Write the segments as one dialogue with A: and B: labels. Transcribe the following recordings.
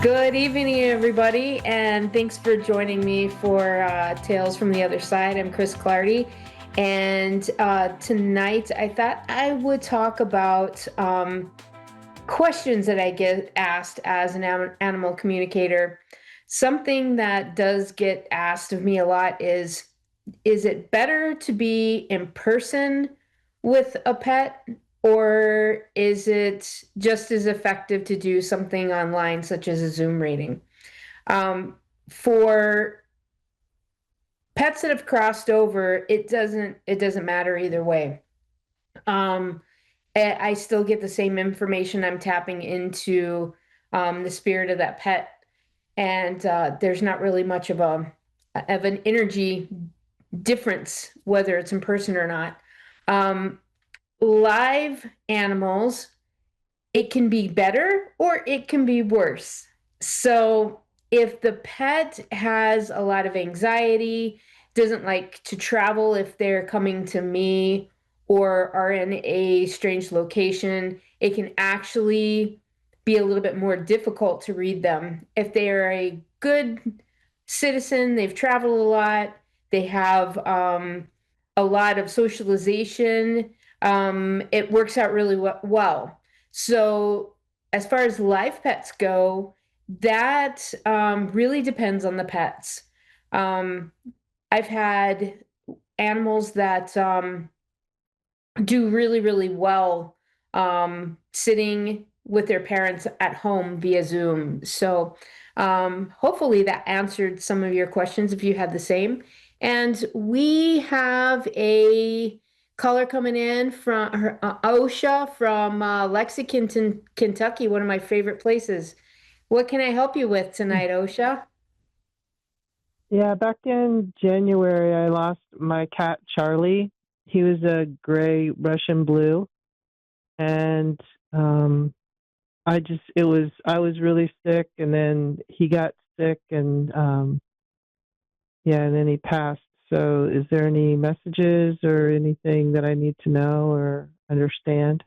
A: Good evening, everybody, and thanks for joining me for Tales from the Other Side. I'm Chris Clardy, and tonight I thought I would talk about questions that I get asked as an animal communicator. Something that does get asked of me a lot is it better to be in person with a pet, or is it just as effective to do something online, such as a Zoom rating? For pets that have crossed over, it doesn't matter either way. Um, I still get the same information. I'm tapping into the spirit of that pet, and there's not really much of an energy difference whether it's in person or not. Um, Live animals, it can be better or it can be worse. So if the pet has a lot of anxiety, doesn't like to travel if they're coming to me or are in a strange location, it can actually be a little bit more difficult to read them. If they are a good citizen, they've traveled a lot, they have a lot of socialization, it works out really well. So, as far as live pets go, that really depends on the pets. Um, I've had animals that do really, really well sitting with their parents at home via Zoom. So, hopefully, that answered some of your questions if you had the same. And we have a caller coming in from Osha from Lexington, Kentucky, one of my favorite places. What can I help you with tonight, Osha?
B: Yeah, back in January, I lost my cat Charlie. He was a gray Russian blue, and um, I was really sick, and then he got sick, and yeah, and then he passed. So, is there any messages or anything that I need to know or understand?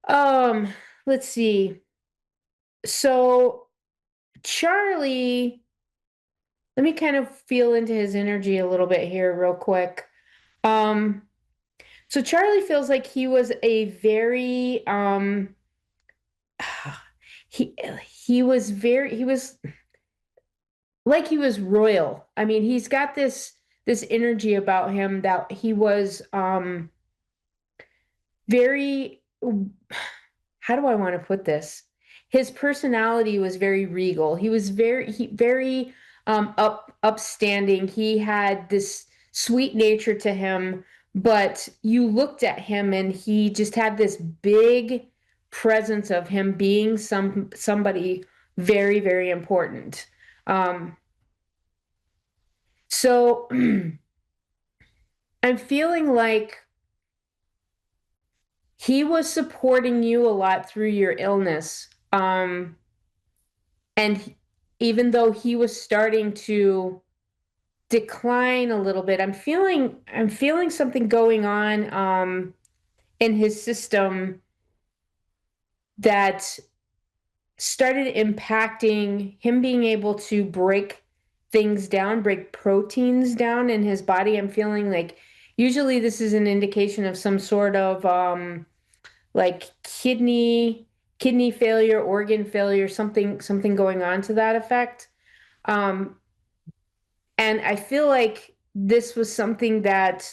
A: Um, let's see. So, Charlie, let me kind of feel into his energy a little bit here, real quick. Um, so Charlie feels like he was a very he he was like he was royal. I mean, he's got this energy about him that he was very, how do I want to put this? His personality was very regal. He was very upstanding. He had this sweet nature to him, but you looked at him and he just had this big presence of him being somebody very, very important. Um, so I'm feeling like he was supporting you a lot through your illness. And even though he was starting to decline a little bit, I'm feeling something going on in his system that started impacting him being able to break things down, break proteins down in his body. I'm feeling like usually this is an indication of some sort of like kidney failure, organ failure, something going on to that effect. Um, and I feel like this was something that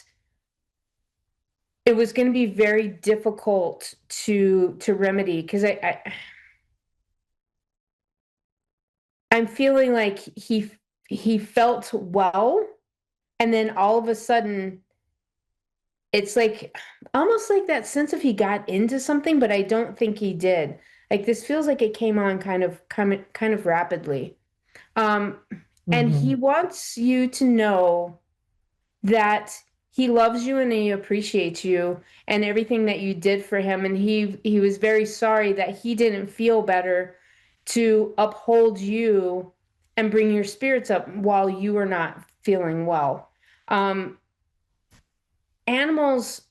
A: it was going to be very difficult to remedy because I'm feeling like he felt well, and then all of a sudden it's like almost like that sense of he got into something, but I don't think he did. Like this feels like it came on kind of rapidly. Um, and he
B: Hmm.
A: wants you to know that he loves you and he appreciates you and everything that you did for him. And he was very sorry that he didn't feel better to uphold you and bring your spirits up while you were not feeling well. Um, Animals,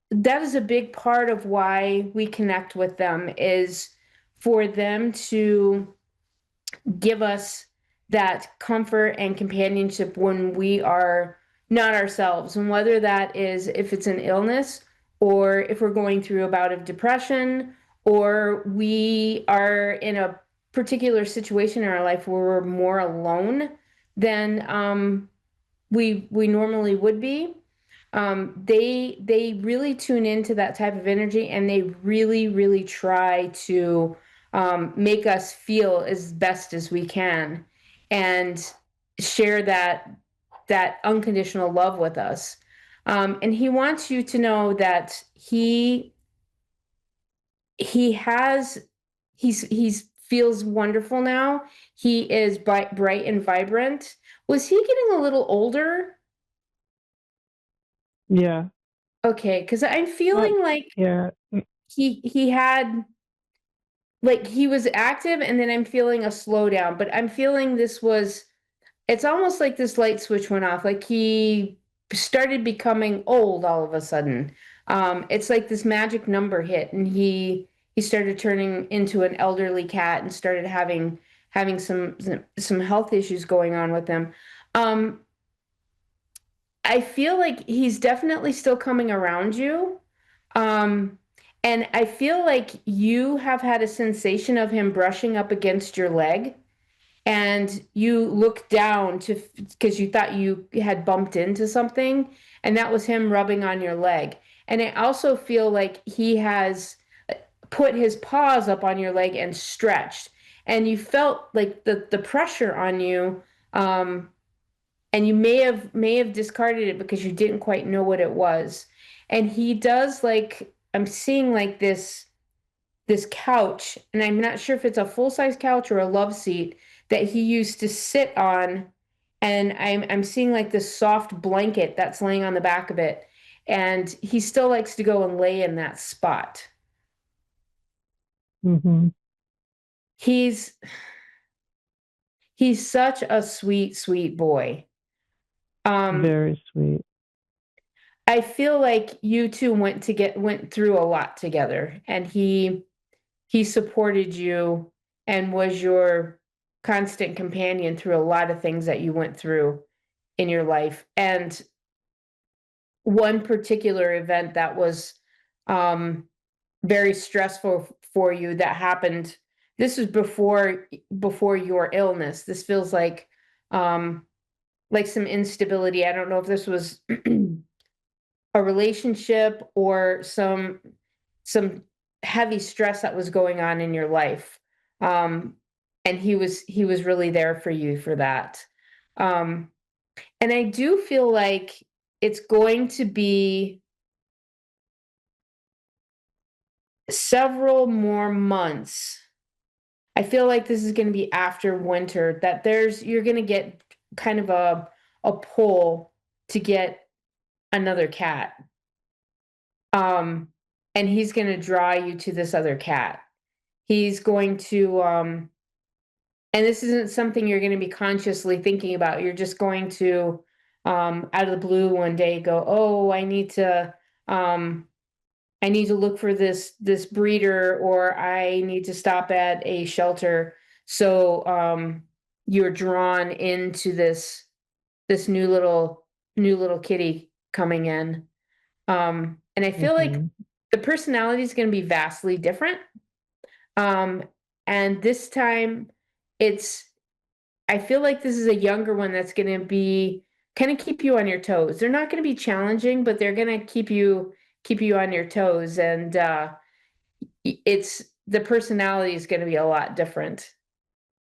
A: that is a big part of why we connect with them, is for them to give us that comfort and companionship when we are not ourselves. And whether that is if it's an illness or if we're going through a bout of depression or we are in a particular situation in our life where we're more alone than we normally would be. They really tune into that type of energy, and they really try to make us feel as best as we can, and share that unconditional love with us. And he wants you to know that he has he's feels wonderful now. He is bright and vibrant. Was he getting a little older?
B: Yeah.
A: Okay, because I'm
B: But
A: feeling like
B: yeah.
A: he had like he was active, and then I'm feeling a slowdown, but I'm feeling this was it's almost like this light switch went off, like he started becoming old all of a sudden. It's like this magic number hit, and he started turning into an elderly cat and started having some health issues going on with him. Um, I feel like he's definitely still coming around you. Um, and I feel like you have had a sensation of him brushing up against your leg, and you look down to because you thought you had bumped into something, and that was him rubbing on your leg. And I also feel like he has put his paws up on your leg and stretched, and you felt like the pressure on you. And you may have discarded it because you didn't quite know what it was. And he does, like, I'm seeing like this couch, and I'm not sure if it's a full-size couch or a love seat that he used to sit on. And I'm seeing like this soft blanket that's laying on the back of it, and he still likes to go and lay in that spot.
B: Hmm.
A: He's he's such a sweet boy. um
B: Very sweet.
A: I feel like you two went through a lot together, and he supported you and was your constant companion through a lot of things that you went through in your life. And one particular event that was um, very stressful for you that happened. This was before your illness. This feels like some instability. I don't know if this was a relationship or some heavy stress that was going on in your life. um and he was really there for you for that. um and I do feel like it's going to be several more months. I feel like this is going to be after winter that there's you're going to get kind of a pull to get another cat. um and he's going to draw you to this other cat. He's going to and this isn't something you're going to be consciously thinking about. You're just going to out of the blue one day go, "Oh, um I need to look for this breeder, or I need to stop at a shelter." So you're drawn into this new little kitty coming in. And I feel like
B: Hmm.
A: the personality is going to be vastly different. Um, and this time, it's I feel like this is a younger one that's going to be kind of keep you on your toes. They're not going to be challenging, but they're going to keep you on your toes, and it's the personality is going to be a lot different.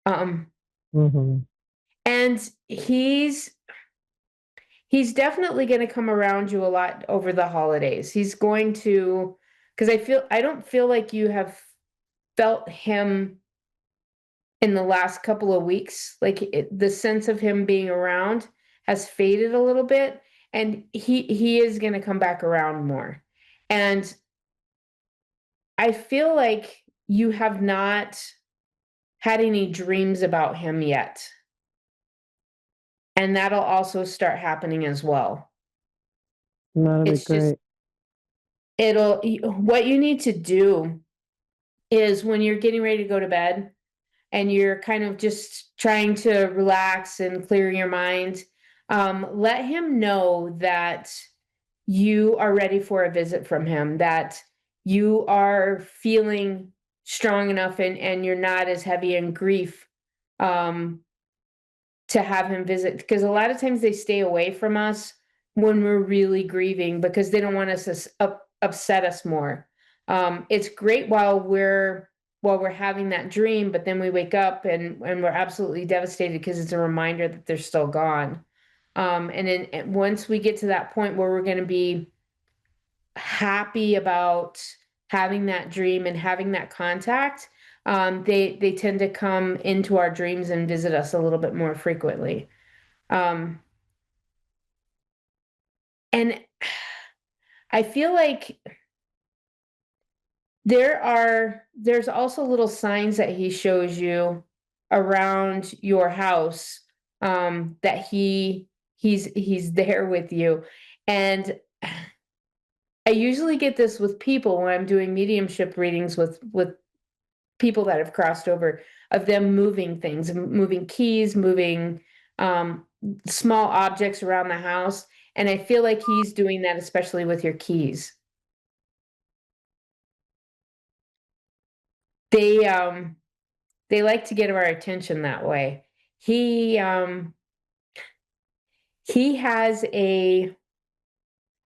A: Um,
B: Hmm.
A: and he's definitely going to come around you a lot over the holidays. He's going to because I don't feel like you have felt him in the last couple of weeks. Like the sense of him being around has faded a little bit, and he is going to come back around more. And I feel like you have not had any dreams about him yet, and that'll also start happening as well.
B: That'll be
A: It's just
B: great.
A: what you need to do is when you're getting ready to go to bed and you're kind of just trying to relax and clear your mind, let him know that you are ready for a visit from him, that you are feeling strong enough and you're not as heavy in grief, um, to have him visit. Because a lot of times they stay away from us when we're really grieving because they don't want us to upset us more. It's great while we're having that dream, but then we wake up and we're absolutely devastated because it's a reminder that they're still gone. And then once we get to that point where we're going to be happy about having that dream and having that contact, they tend to come into our dreams and visit us a little bit more frequently. Um, and I feel like there's also little signs that he shows you around your house, that he's there with you. And I usually get this with people when I'm doing mediumship readings with people that have crossed over, of them moving things, moving keys, moving um, small objects around the house. And I feel like he's doing that, especially with your keys. They um, they like to get our attention that way. He um, he has a.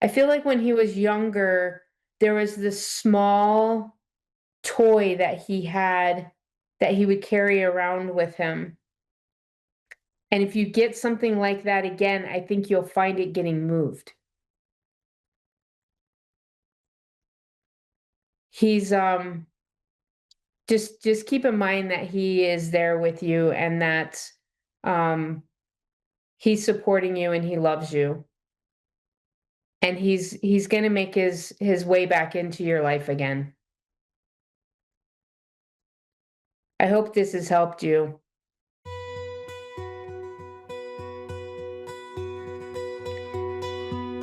A: I feel like when he was younger, there was this small toy that he had that he would carry around with him. And if you get something like that again, I think you'll find it getting moved. He's just keep in mind that he is there with you and that um he's supporting you and he loves you. And he's going to make his way back into your life again. I hope this has helped you.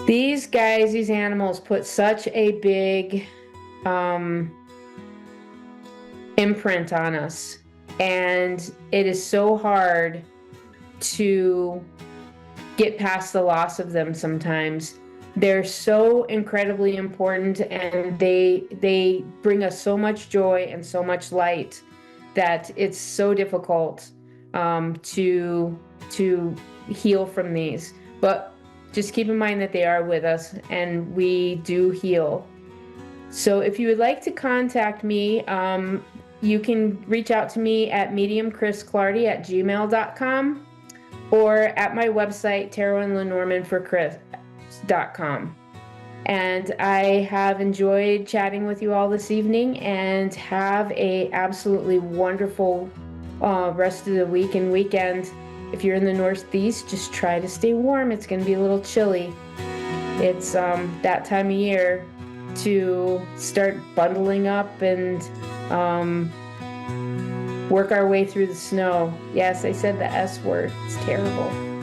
A: These guys, these animals put such a big um imprint on us. And it is so hard to get past the loss of them sometimes. They're so incredibly important and they bring us so much joy and so much light that it's so difficult to heal from these. But just keep in mind that they are with us and we do heal. So if you would like to contact me, you can reach out to me at mediumchrisclardy@gmail.com or at my website, tarotandlenormandforchris.com. And I have enjoyed chatting with you all this evening, and have a absolutely wonderful rest of the week and weekend. If you're in the Northeast, just try to stay warm. It's going to be a little chilly. It's that time of year to start bundling up and work our way through the snow. Yes, I said the S word. It's terrible.